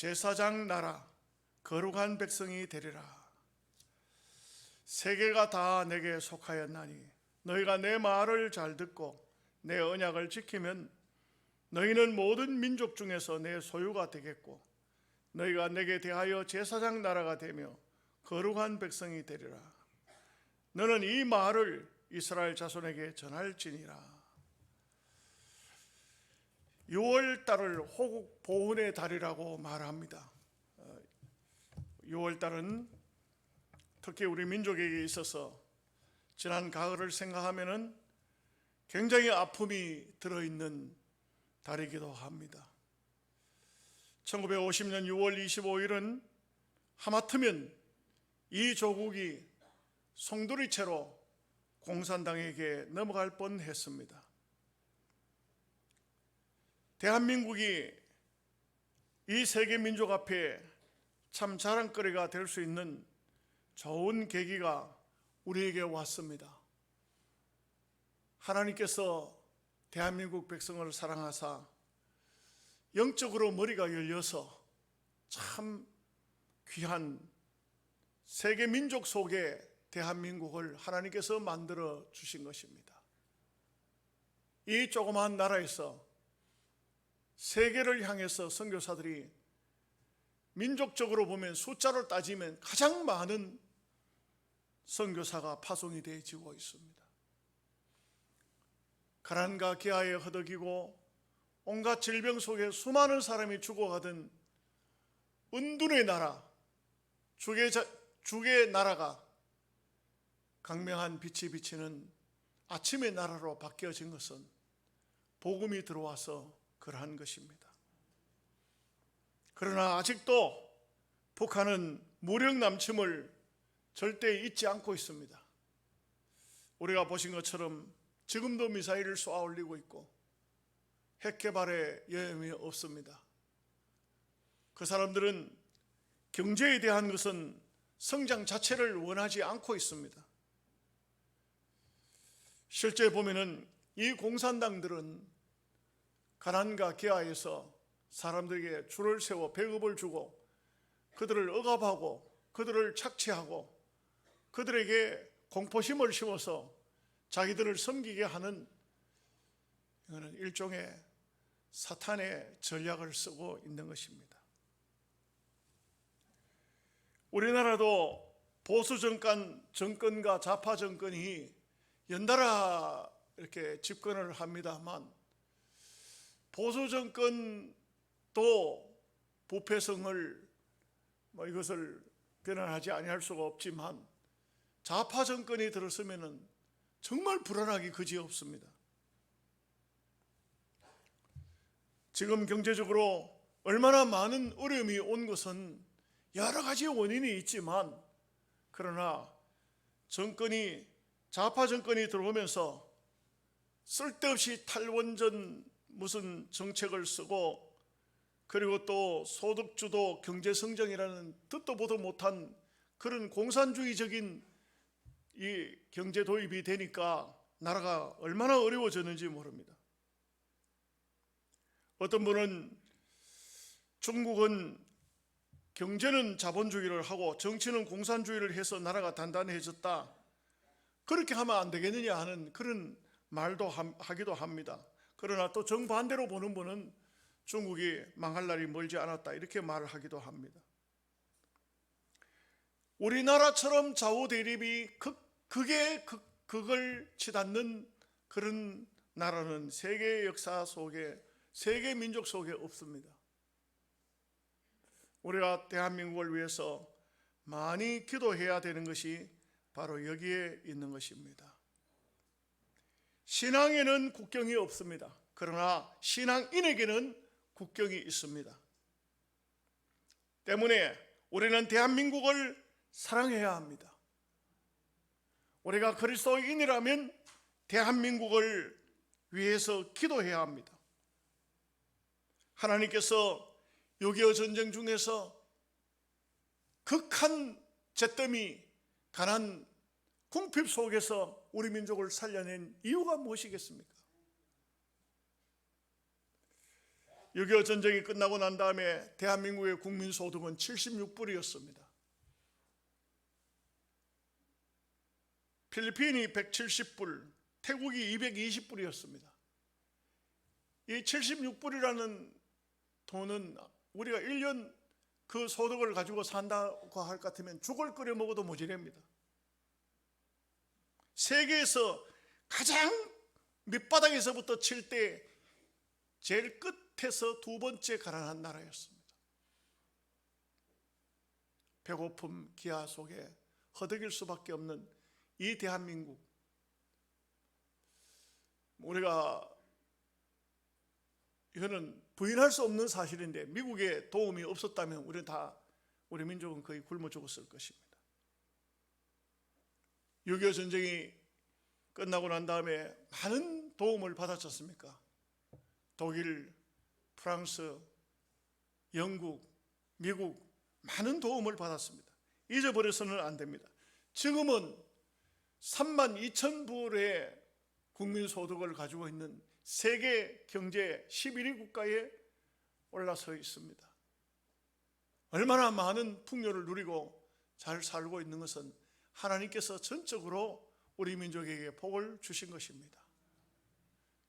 제사장 나라 거룩한 백성이 되리라. 세계가 다 내게 속하였나니 너희가 내 말을 잘 듣고 내 언약을 지키면 너희는 모든 민족 중에서 내 소유가 되겠고 너희가 내게 대하여 제사장 나라가 되며 거룩한 백성이 되리라. 너는 이 말을 이스라엘 자손에게 전할지니라. 6월달을 호국 보훈의 달이라고 말합니다. 6월달은 특히 우리 민족에게 있어서 지난 가을을 생각하면 굉장히 아픔이 들어있는 달이기도 합니다. 1950년 6월 25일은 하마터면 이 조국이 송두리째로 공산당에게 넘어갈 뻔했습니다. 대한민국이 이 세계 민족 앞에 참 자랑거리가 될 수 있는 좋은 계기가 우리에게 왔습니다. 하나님께서 대한민국 백성을 사랑하사 영적으로 머리가 열려서 참 귀한 세계 민족 속에 대한민국을 하나님께서 만들어 주신 것입니다. 이 조그마한 나라에서 세계를 향해서 선교사들이 민족적으로 보면 숫자를 따지면 가장 많은 선교사가 파송이 되어지고 있습니다. 가난과 기아에 허덕이고 온갖 질병 속에 수많은 사람이 죽어가던 은둔의 나라, 죽의 나라가 강명한 빛이 비치는 아침의 나라로 바뀌어진 것은 복음이 들어와서 그러한 것입니다. 그러나 아직도 북한은 무력 남침을 절대 잊지 않고 있습니다. 우리가 보신 것처럼 지금도 미사일을 쏘아 올리고 있고 핵 개발에 여념이 없습니다. 그 사람들은 경제에 대한 것은 성장 자체를 원하지 않고 있습니다. 실제 보면은 이 공산당들은 가난과 기아에서 사람들에게 줄을 세워 배급을 주고 그들을 억압하고 그들을 착취하고 그들에게 공포심을 심어서 자기들을 섬기게 하는 이거는 일종의 사탄의 전략을 쓰고 있는 것입니다. 우리나라도 보수 정권과 좌파 정권이 연달아 이렇게 집권을 합니다만 보수 정권도 부패성을 이것을 변환하지 아니할 수가 없지만 좌파 정권이 들었으면 정말 불안하기 그지없습니다. 지금 경제적으로 얼마나 많은 어려움이 온 것은 여러 가지 원인이 있지만 그러나 좌파 정권이 들어오면서 쓸데없이 탈원전 무슨 정책을 쓰고 그리고 또 소득주도 경제성장이라는 듣도 보도 못한 그런 공산주의적인 이 경제 도입이 되니까 나라가 얼마나 어려워졌는지 모릅니다. 어떤 분은 중국은 경제는 자본주의를 하고 정치는 공산주의를 해서 나라가 단단해졌다. 그렇게 하면 안 되겠느냐 하는 그런 말도 하기도 합니다. 그러나 또 정반대로 보는 분은 중국이 망할 날이 멀지 않았다 이렇게 말을 하기도 합니다. 우리나라처럼 좌우 대립이 극을 치닫는 그런 나라는 세계 역사 속에 세계 민족 속에 없습니다. 우리가 대한민국을 위해서 많이 기도해야 되는 것이 바로 여기에 있는 것입니다. 신앙에는 국경이 없습니다. 그러나 신앙인에게는 국경이 있습니다. 때문에 우리는 대한민국을 사랑해야 합니다. 우리가 그리스도인이라면 대한민국을 위해서 기도해야 합니다. 하나님께서 6.25 전쟁 중에서 극한 잿더미 가난 궁핍 속에서 우리 민족을 살려낸 이유가 무엇이겠습니까? 6.25 전쟁이 끝나고 난 다음에 대한민국의 국민소득은 76불이었습니다. 필리핀이 170불, 태국이 220불이었습니다. 이 76불이라는 돈은 우리가 1년 그 소득을 가지고 산다고 할 것 같으면 죽을 끓여 먹어도 모자랍니다. 세계에서 가장 밑바닥에서부터 칠 때 제일 끝에서 두 번째 가난한 나라였습니다. 배고픔, 기아 속에 허덕일 수밖에 없는 이 대한민국, 우리가 이거는 부인할 수 없는 사실인데 미국의 도움이 없었다면 우리 민족은 거의 굶어 죽었을 것입니다. 6.25 전쟁이 끝나고 난 다음에 많은 도움을 받았지 않습니까? 독일, 프랑스, 영국, 미국 많은 도움을 받았습니다. 잊어버려서는 안 됩니다. 지금은 32,000불의 국민소득을 가지고 있는 세계 경제 11위 국가에 올라서 있습니다. 얼마나 많은 풍요를 누리고 잘 살고 있는 것은 하나님께서 전적으로 우리 민족에게 복을 주신 것입니다.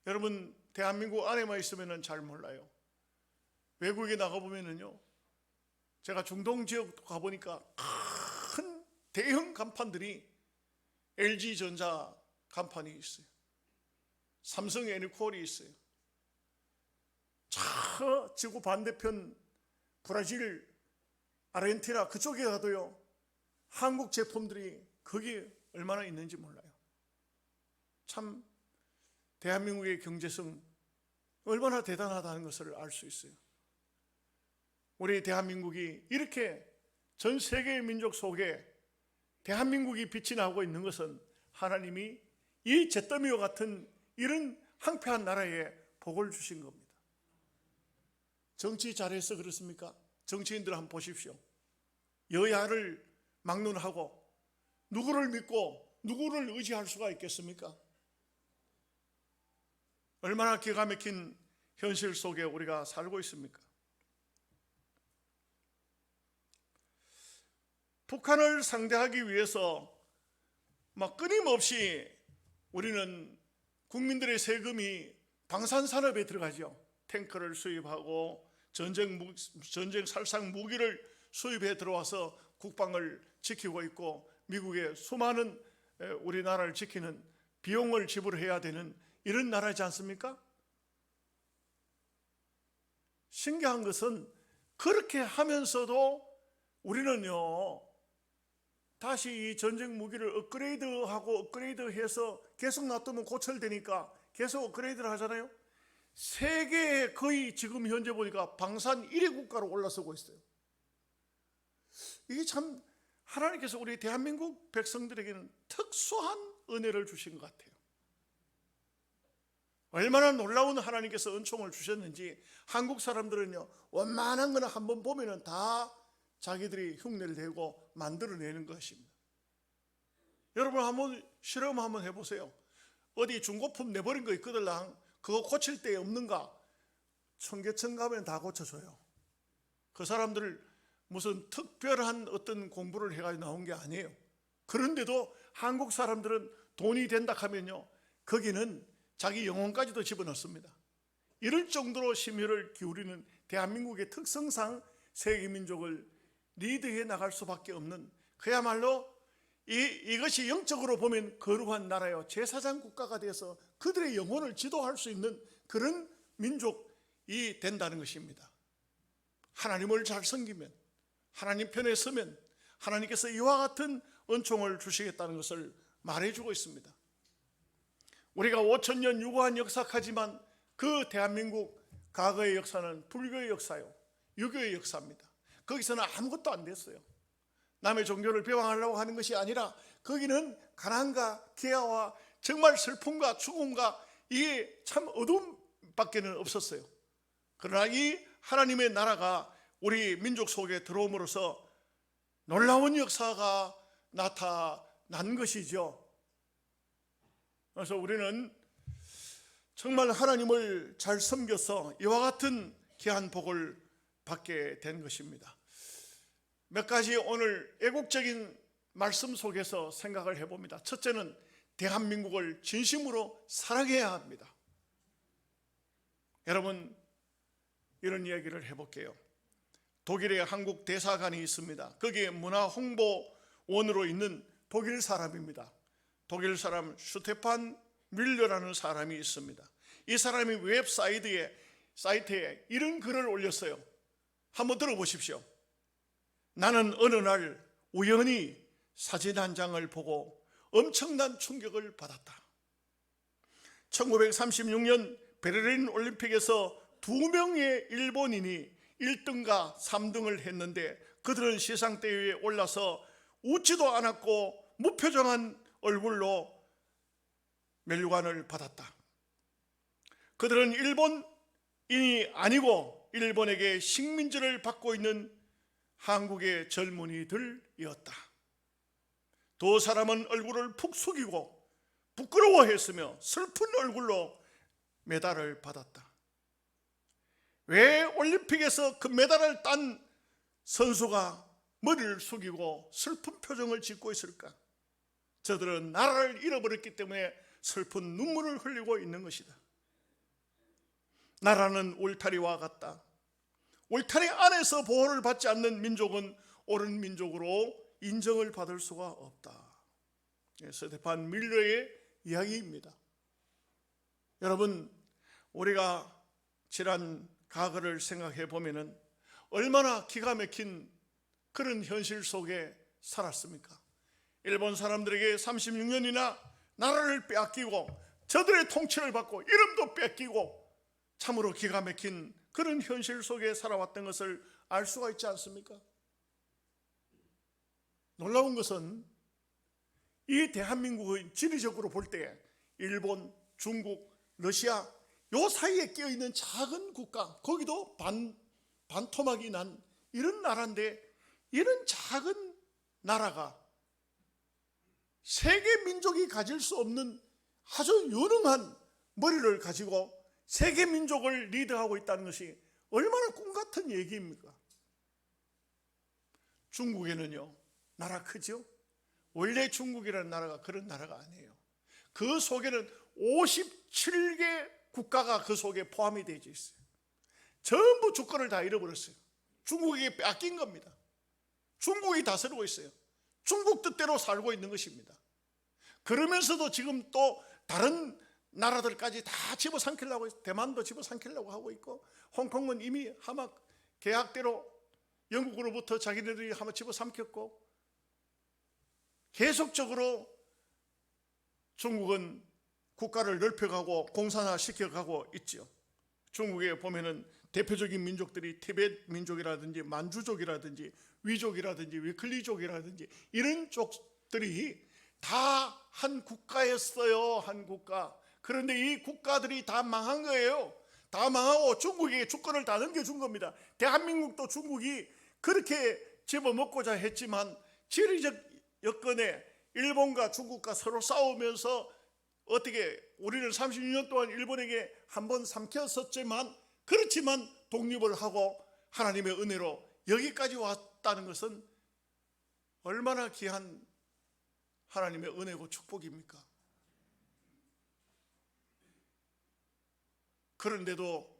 여러분, 대한민국 안에만 있으면 잘 몰라요. 외국에 나가보면요, 제가 중동 지역 가보니까 큰 대형 간판들이 LG전자 간판이 있어요. 삼성 에너콜이 있어요. 저 지구 반대편 브라질, 아르헨티나 그쪽에 가도요, 한국 제품들이 거기 얼마나 있는지 몰라요. 참 대한민국의 경제성 얼마나 대단하다는 것을 알 수 있어요. 우리 대한민국이 이렇게 전 세계의 민족 속에 대한민국이 빛이 나고 있는 것은 하나님이 이 잿더미와 같은 이런 황폐한 나라에 복을 주신 겁니다. 정치 잘해서 그렇습니까? 정치인들 한번 보십시오. 여야를 막론하고 누구를 믿고 누구를 의지할 수가 있겠습니까? 얼마나 기가 막힌 현실 속에 우리가 살고 있습니까? 북한을 상대하기 위해서 끊임없이 우리는 국민들의 세금이 방산산업에 들어가죠. 탱크를 수입하고 전쟁 살상 무기를 수입해 들어와서 국방을 지키고 있고 미국의 수많은 우리나라를 지키는 비용을 지불해야 되는 이런 나라지 않습니까? 신기한 것은 그렇게 하면서도 우리는요, 다시 이 전쟁 무기를 업그레이드해서 계속 놔두면 고철되니까 계속 업그레이드를 하잖아요. 세계에 거의 지금 현재 보니까 방산 1위 국가로 올라서고 있어요. 이게 참 하나님께서 우리 대한민국 백성들에게는 특수한 은혜를 주신 것 같아요. 얼마나 놀라운 하나님께서 은총을 주셨는지 한국 사람들은요, 원만한 거는 한번 보면은 다 자기들이 흉내를 내고 만들어내는 것입니다. 여러분 한번 실험 한번 해보세요. 어디 중고품 내버린 거 있거들랑 그거 고칠 데 없는가? 청계천 가면 다 고쳐줘요. 그 사람들 무슨 특별한 어떤 공부를 해가지고 나온 게 아니에요. 그런데도 한국 사람들은 돈이 된다 하면요, 거기는 자기 영혼까지도 집어넣습니다. 이럴 정도로 심혈을 기울이는 대한민국의 특성상 세계민족을 리드해 나갈 수밖에 없는, 그야말로 이것이 영적으로 보면 거룩한 나라요, 제사장 국가가 돼서 그들의 영혼을 지도할 수 있는 그런 민족이 된다는 것입니다. 하나님을 잘 섬기면, 하나님 편에 서면 하나님께서 이와 같은 은총을 주시겠다는 것을 말해주고 있습니다. 우리가 5,000년 유구한 역사하지만 그 대한민국 과거의 역사는 불교의 역사요, 유교의 역사입니다. 거기서는 아무것도 안 됐어요. 남의 종교를 비방하려고 하는 것이 아니라 거기는 가난과 기아와 정말 슬픔과 죽음과 이게 참 어둠밖에는 없었어요. 그러나 이 하나님의 나라가 우리 민족 속에 들어옴으로써 놀라운 역사가 나타난 것이죠. 그래서 우리는 정말 하나님을 잘 섬겨서 이와 같은 귀한 복을 받게 된 것입니다. 몇 가지 오늘 애국적인 말씀 속에서 생각을 해봅니다. 첫째는 대한민국을 진심으로 사랑해야 합니다. 여러분, 이런 이야기를 해볼게요. 독일에 한국 대사관이 있습니다. 거기에 문화홍보원으로 있는 독일 사람입니다. 독일 사람 슈테판 밀러라는 사람이 있습니다. 이 사람이 웹사이트에 이런 글을 올렸어요. 한번 들어보십시오. 나는 어느 날 우연히 사진 한 장을 보고 엄청난 충격을 받았다. 1936년 베를린 올림픽에서 2명의 일본인이 1등과 3등을 했는데 그들은 시상대회에 올라서 웃지도 않았고 무표정한 얼굴로 멸관을 받았다. 그들은 일본인이 아니고 일본에게 식민지를 받고 있는 한국의 젊은이들이었다. 두 사람은 얼굴을 푹 숙이고 부끄러워했으며 슬픈 얼굴로 메달을 받았다. 왜 올림픽에서 금메달을 딴 선수가 머리를 숙이고 슬픈 표정을 짓고 있을까? 저들은 나라를 잃어버렸기 때문에 슬픈 눈물을 흘리고 있는 것이다. 나라는 울타리와 같다. 울타리 안에서 보호를 받지 않는 민족은 옳은 민족으로 인정을 받을 수가 없다. 스테판 밀러의 이야기입니다. 여러분, 우리가 지난 과거를 생각해 보면은 얼마나 기가 막힌 그런 현실 속에 살았습니까? 일본 사람들에게 36년이나 나라를 빼앗기고 저들의 통치를 받고 이름도 뺏기고 참으로 기가 막힌 그런 현실 속에 살아왔던 것을 알 수가 있지 않습니까? 놀라운 것은 이 대한민국의 지리적으로 볼 때 일본, 중국, 러시아 요 사이에 끼어있는 작은 국가, 거기도 반토막이 난 이런 나라인데 이런 작은 나라가 세계 민족이 가질 수 없는 아주 유능한 머리를 가지고 세계 민족을 리드하고 있다는 것이 얼마나 꿈같은 얘기입니까? 중국에는요, 나라 크죠? 원래 중국이라는 나라가 그런 나라가 아니에요. 그 속에는 57개 국가가 그 속에 포함이 되어 있어요. 전부 주권을 다 잃어버렸어요. 중국에게 뺏긴 겁니다. 중국이 다스리고 있어요. 중국 뜻대로 살고 있는 것입니다. 그러면서도 지금 또 다른 나라들까지 다 집어삼키려고 해서 대만도 집어삼키려고 하고 있고 홍콩은 이미 아마 계약대로 영국으로부터 자기네들이 한번 집어삼켰고 계속적으로 중국은 국가를 넓혀가고 공산화시켜가고 있죠. 중국에 보면은 대표적인 민족들이 티베트 민족이라든지 만주족이라든지 위족이라든지 위클리족이라든지 이런 쪽들이 다 한 국가였어요. 한 국가. 그런데 이 국가들이 다 망한 거예요. 다 망하고 중국에게 주권을 다 넘겨준 겁니다. 대한민국도 중국이 그렇게 집어먹고자 했지만 지리적 여건에 일본과 중국과 서로 싸우면서 어떻게 우리는 36년 동안 일본에게 한번 삼켰었지만 그렇지만 독립을 하고 하나님의 은혜로 여기까지 왔다는 것은 얼마나 귀한 하나님의 은혜고 축복입니까? 그런데도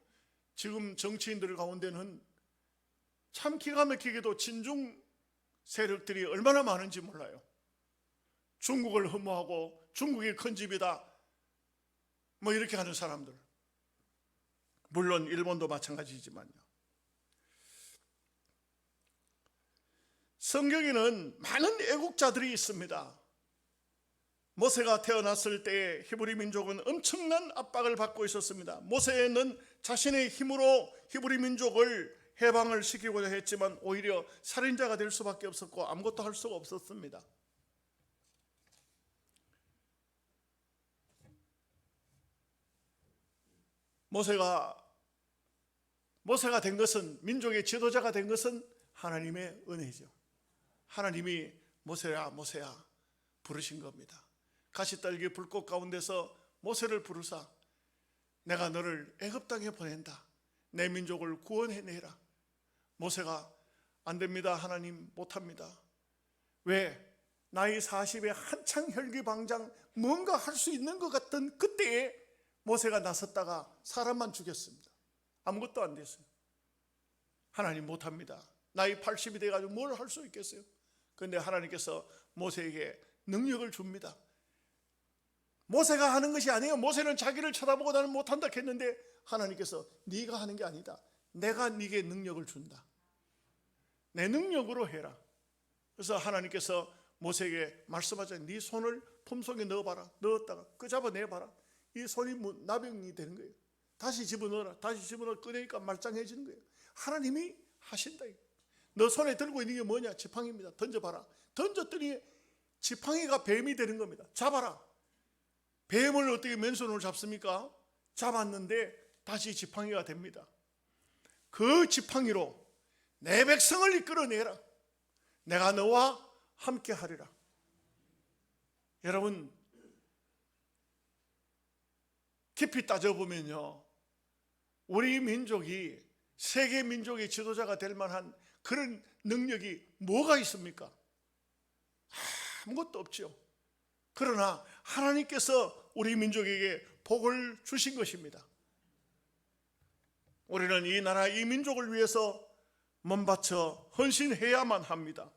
지금 정치인들 가운데는 참 기가 막히게도 친중 세력들이 얼마나 많은지 몰라요. 중국을 흠모하고 중국이 큰 집이다 뭐 이렇게 하는 사람들, 물론 일본도 마찬가지지만요. 성경에는 많은 애국자들이 있습니다. 모세가 태어났을 때 히브리 민족은 엄청난 압박을 받고 있었습니다. 모세는 자신의 힘으로 히브리 민족을 해방을 시키고자 했지만 오히려 살인자가 될 수밖에 없었고 아무것도 할 수가 없었습니다. 모세가 된 것은, 민족의 지도자가 된 것은 하나님의 은혜죠. 하나님이 모세야 모세야 부르신 겁니다. 가시떨기 불꽃 가운데서 모세를 부르사 내가 너를 애굽 땅에 보낸다. 내 민족을 구원해내라. 모세가 안 됩니다. 하나님 못합니다. 왜? 나이 40에 한창 혈기방장 뭔가 할 수 있는 것 같던 그때에 모세가 나섰다가 사람만 죽였습니다. 아무것도 안 됐어요. 하나님 못합니다. 나이 80이 돼가지고 뭘 할 수 있겠어요? 그런데 하나님께서 모세에게 능력을 줍니다. 모세가 하는 것이 아니에요. 모세는 자기를 쳐다보고 나는 못한다 했는데 하나님께서 네가 하는 게 아니다. 내가 네게 능력을 준다. 내 능력으로 해라. 그래서 하나님께서 모세에게 말씀하자. 네 손을 품속에 넣어봐라. 넣었다가 끄잡아내봐라. 이 손이 나병이 되는 거예요. 다시 집어넣어라. 다시 집어넣어 꺼내니까 말짱해지는 거예요. 하나님이 하신다. 너 손에 들고 있는 게 뭐냐? 지팡이입니다. 던져봐라. 던졌더니 지팡이가 뱀이 되는 겁니다. 잡아라. 뱀을 어떻게 맨손으로 잡습니까? 잡았는데 다시 지팡이가 됩니다. 그 지팡이로 내 백성을 이끌어내라. 내가 너와 함께 하리라. 여러분, 깊이 따져보면요, 우리 민족이 세계 민족의 지도자가 될 만한 그런 능력이 뭐가 있습니까? 아무것도 없죠. 그러나 하나님께서 우리 민족에게 복을 주신 것입니다. 우리는 이 나라 이 민족을 위해서 몸바쳐 헌신해야만 합니다.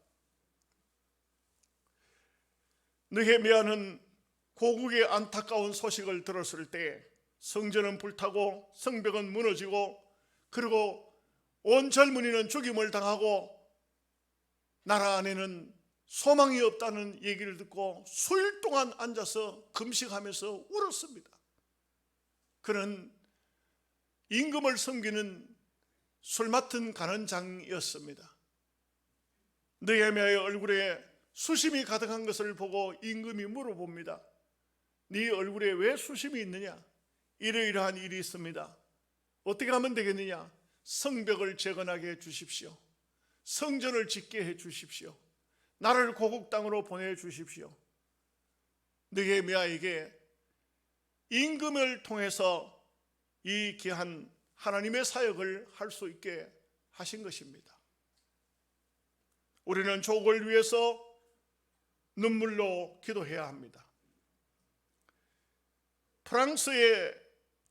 느헤미야는 고국의 안타까운 소식을 들었을 때 성전은 불타고 성벽은 무너지고 그리고 온 젊은이는 죽임을 당하고 나라 안에는 소망이 없다는 얘기를 듣고 수일 동안 앉아서 금식하면서 울었습니다. 그는 임금을 섬기는 술 맡은 간원장이었습니다. 느헤미야의 얼굴에 수심이 가득한 것을 보고 임금이 물어봅니다. 네 얼굴에 왜 수심이 있느냐? 이러이러한 일이 있습니다. 어떻게 하면 되겠느냐? 성벽을 재건하게 해 주십시오. 성전을 짓게 해 주십시오. 나를 고국 땅으로 보내주십시오. 느헤미야에게 임금을 통해서 이 귀한 하나님의 사역을 할 수 있게 하신 것입니다. 우리는 조국을 위해서 눈물로 기도해야 합니다. 프랑스에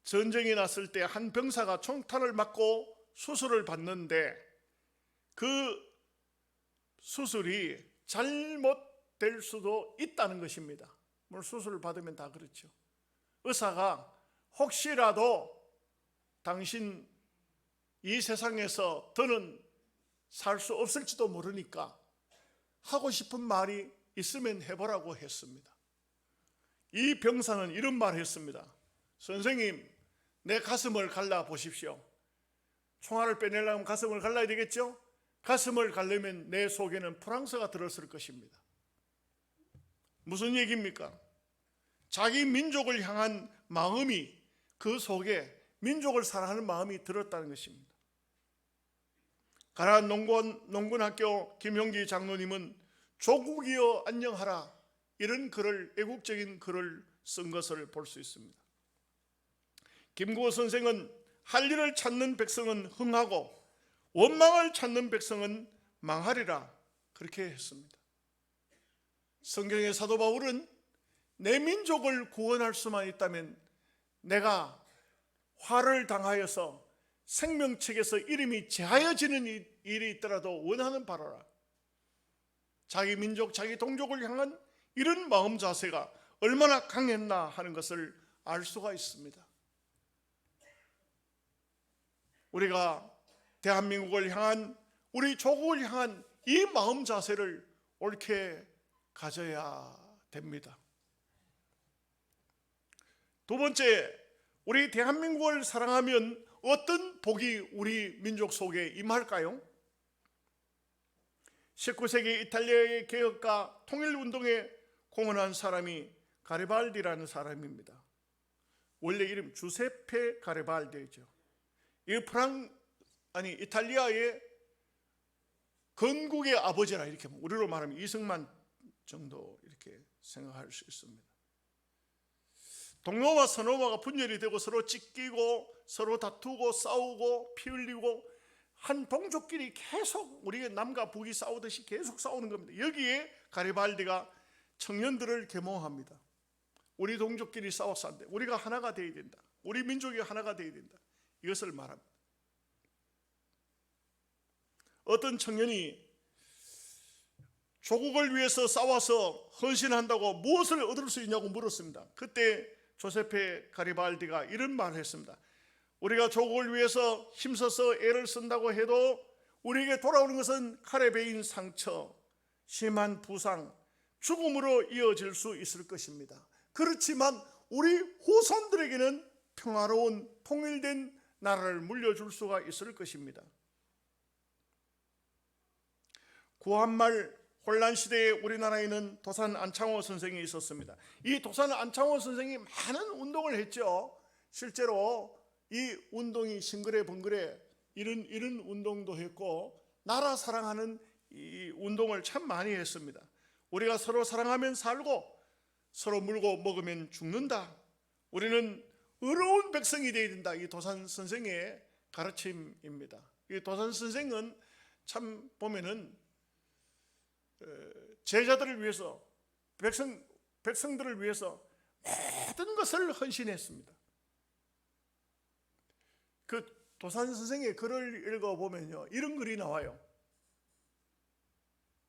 전쟁이 났을 때 한 병사가 총탄을 맞고 수술을 받는데 그 수술이 잘못될 수도 있다는 것입니다. 물론 수술을 받으면 다 그렇죠. 의사가 혹시라도 당신 이 세상에서 더는 살 수 없을지도 모르니까 하고 싶은 말이 있으면 해보라고 했습니다. 이 병사는 이런 말을 했습니다. 선생님, 내 가슴을 갈라 보십시오. 총알을 빼내려면 가슴을 갈라야 되겠죠? 가슴을 가려면 내 속에는 프랑스가 들었을 것입니다. 무슨 얘기입니까? 자기 민족을 향한 마음이 그 속에 민족을 사랑하는 마음이 들었다는 것입니다. 가나안 농군학교 김용기 장로님은 조국이여 안녕하라 이런 글을 애국적인 글을 쓴 것을 볼 수 있습니다. 김구호 선생은 할 일을 찾는 백성은 흥하고 원망을 찾는 백성은 망하리라 그렇게 했습니다. 성경의 사도 바울은 내 민족을 구원할 수만 있다면 내가 화를 당하여서 생명책에서 이름이 제하여지는 일이 있더라도 원하는 바라라. 자기 민족, 자기 동족을 향한 이런 마음 자세가 얼마나 강했나 하는 것을 알 수가 있습니다. 우리가 대한민국을 향한, 우리 조국을 향한 이 마음 자세를 옳게 가져야 됩니다. 두 번째, 우리 대한민국을 사랑하면 어떤 복이 우리 민족 속에 임할까요? 19세기 이탈리아의 개혁과 통일운동에 공헌한 사람이 가리발디라는 사람입니다. 원래 이름 주세페 가리발디죠. 이 이탈리아의 건국의 아버지라 이렇게 우리로 말하면 이승만 정도 이렇게 생각할 수 있습니다. 동로와 서로마가 분열이 되고 서로 찢기고 서로 다투고 싸우고 피 흘리고 한 동족끼리 계속 우리가 남과 북이 싸우듯이 계속 싸우는 겁니다. 여기에 가리발디가 청년들을 계몽합니다. 우리 동족끼리 싸워서 안 돼. 우리가 하나가 되어야 된다. 우리 민족이 하나가 되어야 된다. 이것을 말합니다. 어떤 청년이 조국을 위해서 싸워서 헌신한다고 무엇을 얻을 수 있냐고 물었습니다. 그때 조세페 가리발디가 이런 말을 했습니다. 우리가 조국을 위해서 힘써서 애를 쓴다고 해도 우리에게 돌아오는 것은 칼에 베인 상처, 심한 부상, 죽음으로 이어질 수 있을 것입니다. 그렇지만 우리 후손들에게는 평화로운 통일된 나라를 물려줄 수가 있을 것입니다. 구한말 혼란 시대에 우리나라에는 도산 안창호 선생이 있었습니다. 이 도산 안창호 선생이 많은 운동을 했죠. 실제로 이 운동이 싱그레 번그레 이런 운동도 했고 나라 사랑하는 이 운동을 참 많이 했습니다. 우리가 서로 사랑하면 살고 서로 물고 먹으면 죽는다. 우리는 의로운 백성이 되어야 된다. 이 도산 선생의 가르침입니다. 이 도산 선생은 참 보면은 제자들을 위해서 백성들을 위해서 모든 것을 헌신했습니다. 그 도산 선생의 글을 읽어보면요 이런 글이 나와요.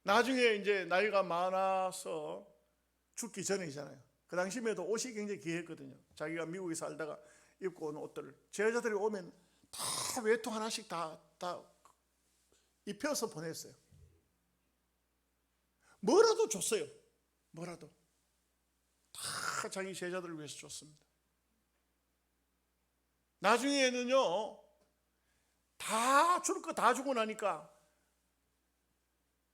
나중에 이제 나이가 많아서 죽기 전이잖아요. 그 당시에도 옷이 굉장히 귀했거든요. 자기가 미국에 살다가 입고 온 옷들을 제자들이 오면 다 외투 하나씩 다 입혀서 보냈어요. 뭐라도 줬어요. 뭐라도 다 자기 제자들을 위해서 줬습니다. 나중에는요 다 줄 거 다 주고 나니까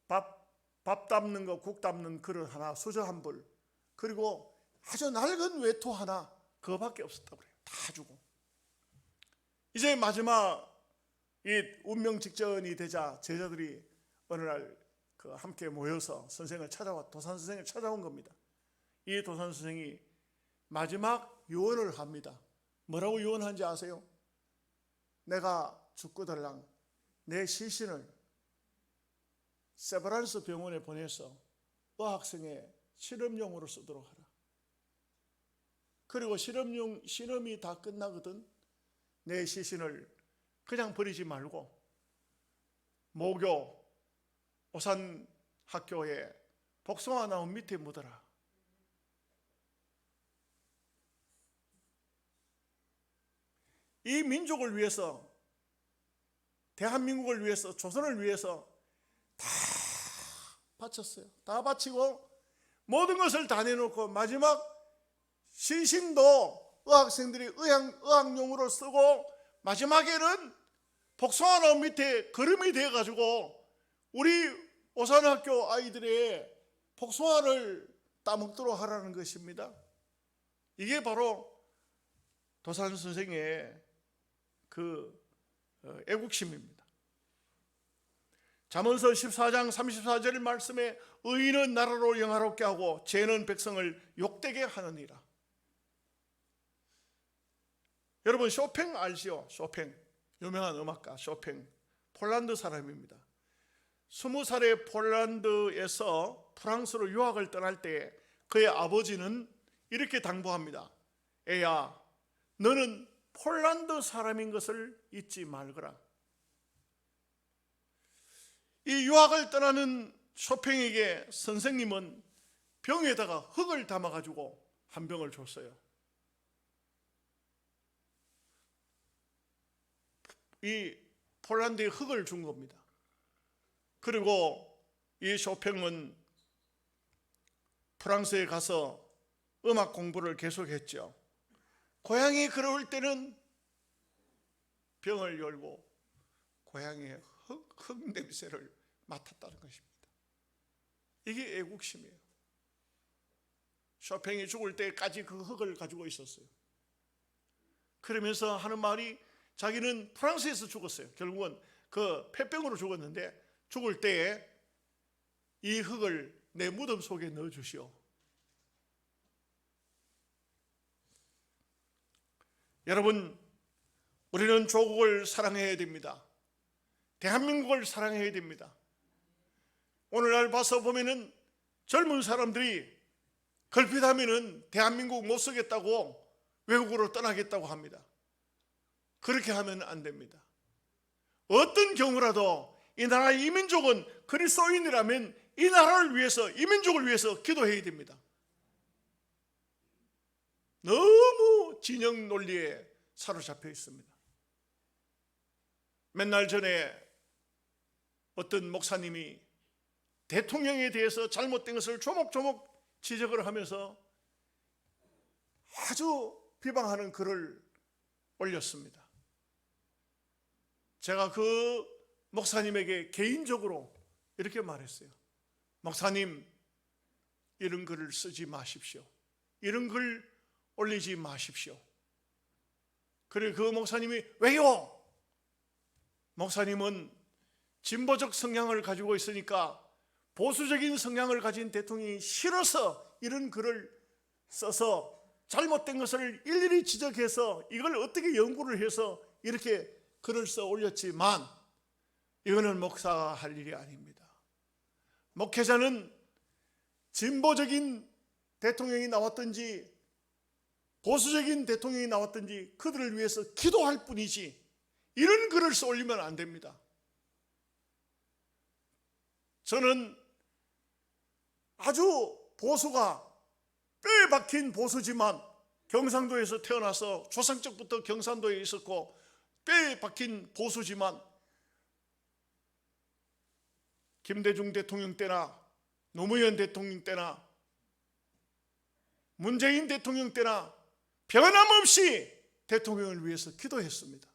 밥 담는 거, 국 담는 그릇 하나, 수저 한 불, 그리고 아주 낡은 외투 하나, 그거밖에 없었다고 그래요. 다 주고 이제 마지막 이 운명 직전이 되자 제자들이 어느 날 함께 모여서 선생을 찾아와 도산 선생을 찾아온 겁니다. 이 도산 선생이 마지막 유언을 합니다. 뭐라고 유언한지 아세요? 내가 죽고달랑 내 시신을 세브란스 병원에 보내서 의학생의 실험용으로 쓰도록 하라. 그리고 실험이 다 끝나거든 내 시신을 그냥 버리지 말고 모교 오산 학교에 복숭아 나무 밑에 묻어라. 이 민족을 위해서, 대한민국을 위해서, 조선을 위해서 다 바쳤어요. 다 바치고 모든 것을 다 내놓고 마지막 시신도 의학생들이 의학용으로 쓰고 마지막에는 복숭아 나무 밑에 거름이 되어가지고 우리 오산학교 아이들의 복숭아를 따먹도록 하라는 것입니다. 이게 바로 도산 선생의 그 애국심입니다. 잠언서 14장 34절 말씀에 의인은 나라로 영화롭게 하고 죄는 백성을 욕되게 하느니라. 여러분 쇼팽 알지요? 쇼팽, 유명한 음악가 쇼팽, 폴란드 사람입니다. 20살에 폴란드에서 프랑스로 유학을 떠날 때 그의 아버지는 이렇게 당부합니다. 애야, 너는 폴란드 사람인 것을 잊지 말거라. 이 유학을 떠나는 쇼팽에게 선생님은 병에다가 흙을 담아가지고 한 병을 줬어요. 이 폴란드에 흙을 준 겁니다. 그리고 이 쇼팽은 프랑스에 가서 음악 공부를 계속했죠. 고향이 그러울 때는 병을 열고 고향의 흙 냄새를 맡았다는 것입니다. 이게 애국심이에요. 쇼팽이 죽을 때까지 그 흙을 가지고 있었어요. 그러면서 하는 말이 자기는 프랑스에서 죽었어요. 결국은 그 폐병으로 죽었는데 죽을 때에 이 흙을 내 무덤 속에 넣어주시오. 여러분, 우리는 조국을 사랑해야 됩니다. 대한민국을 사랑해야 됩니다. 오늘날 봐서 보면은 젊은 사람들이 걸핏하면은 대한민국 못 쓰겠다고 외국으로 떠나겠다고 합니다. 그렇게 하면 안 됩니다. 어떤 경우라도 이 나라의 이민족은 그리스도인이라면 이 나라를 위해서, 이민족을 위해서 기도해야 됩니다. 너무 진영 논리에 사로잡혀 있습니다. 몇 날 전에 어떤 목사님이 대통령에 대해서 잘못된 것을 조목조목 지적을 하면서 아주 비방하는 글을 올렸습니다. 제가 그 목사님에게 개인적으로 이렇게 말했어요. 목사님, 이런 글을 쓰지 마십시오. 이런 글 올리지 마십시오. 그래, 그 목사님이 왜요? 목사님은 진보적 성향을 가지고 있으니까 보수적인 성향을 가진 대통령이 싫어서 이런 글을 써서 잘못된 것을 일일이 지적해서 이걸 어떻게 연구를 해서 이렇게 글을 써 올렸지만 이거는 목사가 할 일이 아닙니다. 목회자는 진보적인 대통령이 나왔든지 보수적인 대통령이 나왔든지 그들을 위해서 기도할 뿐이지 이런 글을 써 올리면 안 됩니다. 저는 아주 보수가 뼈에 박힌 보수지만 경상도에서 태어나서 조상적부터 경상도에 있었고 뼈에 박힌 보수지만 김대중 대통령 때나 노무현 대통령 때나 문재인 대통령 때나 변함없이 대통령을 위해서 기도했습니다.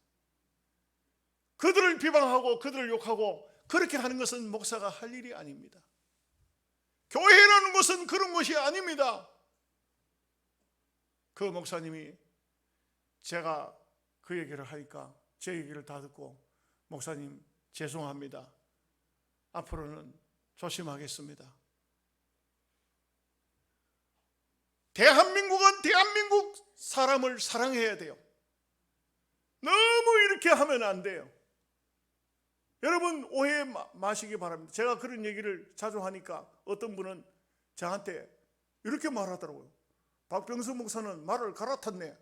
그들을 비방하고 그들을 욕하고 그렇게 하는 것은 목사가 할 일이 아닙니다. 교회라는 것은 그런 것이 아닙니다. 그 목사님이 제가 그 얘기를 하니까 제 얘기를 다 듣고 목사님 죄송합니다. 앞으로는 조심하겠습니다. 대한민국은 대한민국 사람을 사랑해야 돼요. 너무 이렇게 하면 안 돼요. 여러분 오해 마시기 바랍니다. 제가 그런 얘기를 자주 하니까 어떤 분은 저한테 이렇게 말하더라고요. 박병수 목사는 말을 갈아탔네.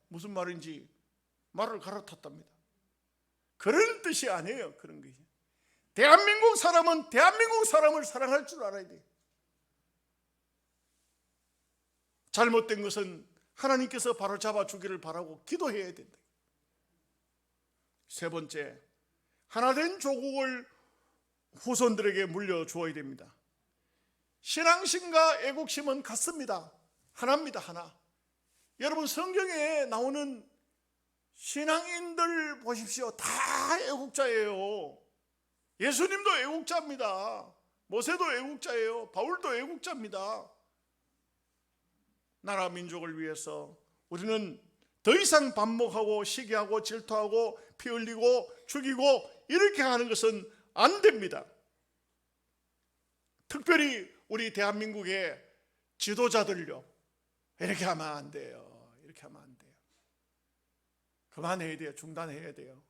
무슨 말인지 말을 갈아탔답니다. 그런 뜻이 아니에요. 그런 것이. 대한민국 사람은 대한민국 사람을 사랑할 줄 알아야 돼요. 잘못된 것은 하나님께서 바로 잡아주기를 바라고 기도해야 된다. 세 번째, 하나된 조국을 후손들에게 물려주어야 됩니다. 신앙심과 애국심은 같습니다. 하나입니다. 하나. 여러분 성경에 나오는 신앙인들 보십시오. 다 애국자예요. 예수님도 애국자입니다. 모세도 애국자예요. 바울도 애국자입니다. 나라 민족을 위해서 우리는 더 이상 반목하고 시기하고 질투하고 피 흘리고 죽이고 이렇게 하는 것은 안 됩니다. 특별히 우리 대한민국의 지도자들요, 이렇게 하면 안 돼요. 이렇게 하면 안 돼요. 그만해야 돼요. 중단해야 돼요.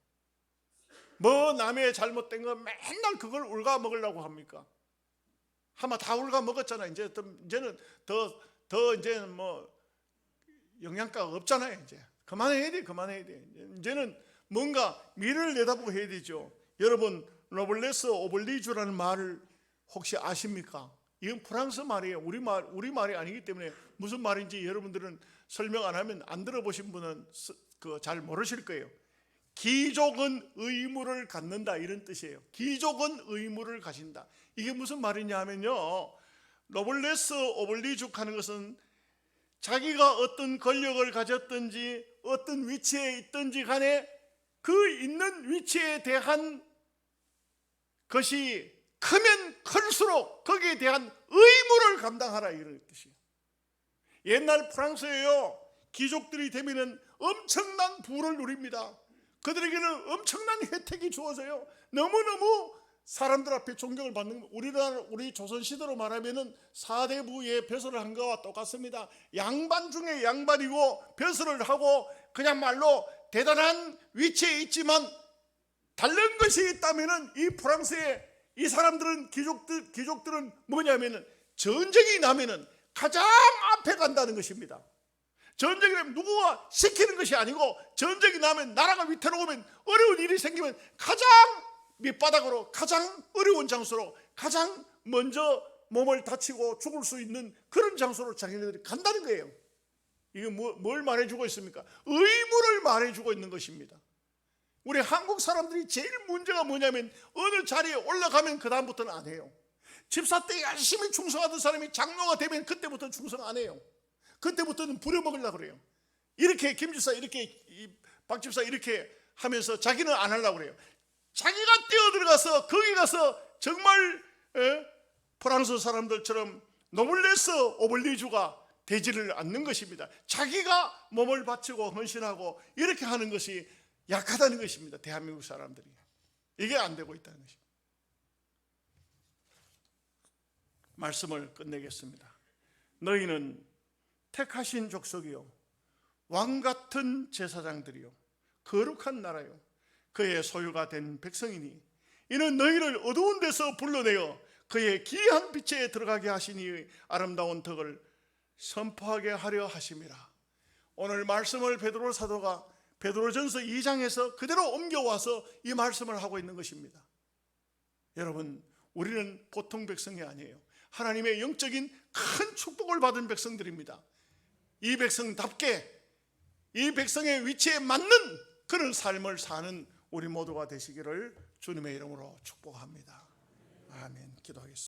뭐 남의 잘못된 거 맨날 그걸 울가 먹으려고 합니까? 아마 다 울가 먹었잖아요. 이제는 더 이제는 뭐 영양가가 없잖아요. 이제 그만해야 돼. 그만해야 돼. 이제는 뭔가 미래를 내다보고 해야 되죠. 여러분 노블레스 오블리주라는 말을 혹시 아십니까? 이건 프랑스 말이에요. 우리 말이 아니기 때문에 무슨 말인지 여러분들은 설명 안 하면 안 들어보신 분은 잘 모르실 거예요. 귀족은 의무를 갖는다 이런 뜻이에요. 귀족은 의무를 가진다. 이게 무슨 말이냐 하면요, 노블레스 오블리죽 하는 것은 자기가 어떤 권력을 가졌든지 어떤 위치에 있든지 간에 그 있는 위치에 대한 것이 크면 클수록 거기에 대한 의무를 감당하라 이런 뜻이에요. 옛날 프랑스에요, 귀족들이 되면은 엄청난 부를 누립니다. 그들에게는 엄청난 혜택이 주어져요. 너무너무 사람들 앞에 존경을 받는, 우리 조선시대로 말하면은 사대부의 벼슬을 한 거와 똑같습니다. 양반 중에 양반이고 벼슬을 하고 그냥 말로 대단한 위치에 있지만, 다른 것이 있다면은 이 프랑스의 이 사람들은, 귀족들은 뭐냐면은 전쟁이 나면은 가장 앞에 간다는 것입니다. 전쟁이 나면 누구가 시키는 것이 아니고, 전쟁이 나면 나라가 위태로우면, 어려운 일이 생기면 가장 밑바닥으로, 가장 어려운 장소로, 가장 먼저 몸을 다치고 죽을 수 있는 그런 장소로 자기네들이 간다는 거예요. 이게 뭘 말해주고 있습니까? 의무를 말해주고 있는 것입니다. 우리 한국 사람들이 제일 문제가 뭐냐면, 어느 자리에 올라가면 그 다음부터는 안 해요. 집사 때 열심히 충성하던 사람이 장로가 되면 그때부터 충성 안 해요. 그때부터는 부려먹으려고 그래요. 이렇게 김 집사, 이렇게 박 집사 이렇게 하면서 자기는 안 하려고 그래요. 자기가 뛰어들어가서 거기 가서 정말 프랑스 사람들처럼 노블레스 오블리주가 되지를 않는 것입니다. 자기가 몸을 바치고 헌신하고 이렇게 하는 것이 약하다는 것입니다. 대한민국 사람들이 이게 안 되고 있다는 것입니다. 말씀을 끝내겠습니다. 너희는 택하신 족속이요, 왕같은 제사장들이요, 거룩한 나라요, 그의 소유가 된 백성이니, 이는 너희를 어두운 데서 불러내어 그의 기이한 빛에 들어가게 하시니 아름다운 덕을 선포하게 하려 하심이라. 오늘 말씀을 베드로 사도가 베드로전서 2장에서 그대로 옮겨와서 이 말씀을 하고 있는 것입니다. 여러분, 우리는 보통 백성이 아니에요. 하나님의 영적인 큰 축복을 받은 백성들입니다. 이 백성답게 이 백성의 위치에 맞는 그런 삶을 사는 우리 모두가 되시기를 주님의 이름으로 축복합니다. 아멘. 기도하겠습니다.